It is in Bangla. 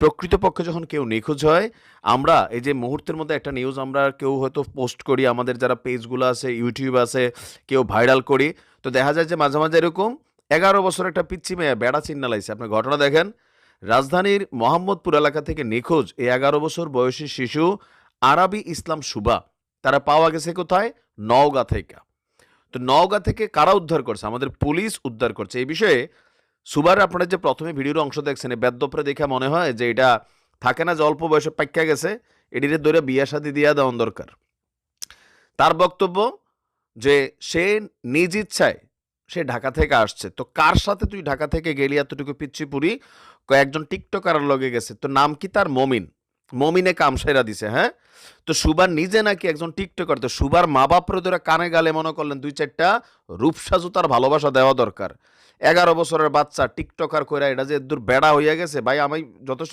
প্রকৃতপক্ষে যখন কেউ নিখোঁজ হয়, আমরা এই যে মুহূর্তের মধ্যে একটা নিউজ আমরা কেউ হয়তো পোস্ট করি, আমাদের যারা পেজগুলো আছে, ইউটিউব আছে, কেউ ভাইরাল করি। তো দেখা যায় যে মাঝে, মাঝে এরকম ১১ বছরের একটা পিচ্চি মেয়ে বেড়া চিন্না লাইছে। আপনি ঘটনা দেখেন, রাজধানীর মোহাম্মদপুর এলাকা থেকে নিখোঁজ এই ১১ বছর বয়সী শিশু আরাবি ইসলাম শুভা। তারা পাওয়া গেছে কোথায়? নওগাঁ থেকে। তো নওগাঁ থেকে কারা উদ্ধার করছে? আমাদের পুলিশ উদ্ধার করছে। এই বিষয়ে সুবার আপনারা যে প্রথমে ভিডিওর অংশ দেখছেন, এই বেদ্যপরে দেখে মনে হয় যে এটা থাকে না যে অল্প বয়সে পাইক্কা গেছে, এটিরে ধরে বিয়া শাদী দিয়া দেওয়ান দরকার। তার বক্তব্য যে সে নিজ ইচ্ছায় সে ঢাকা থেকে আসছে। তো কার সাথে তুই ঢাকা থেকে গেলি এতটুকু পিচ্ছি পুরি? কয়েকজন টিকটকারের লগে গেছে। তো নাম কি তার? মমিন। মমিনে কাম সাইরা দিছে, হ্যাঁ? তো সুবার নিজে নাকি একজন টিকটকার। তো সুবার মা বাপরে ধরে কানে গালে মনে করলেন ২-৪টা রূপসা জুতার ভালোবাসা দেওয়া দরকার। ১১ বছরের বাচ্চা টিকটকার কইরা এটা যে এদ্দুর বেড়া হইয়া গেছে, ভাই আমি যথেষ্ট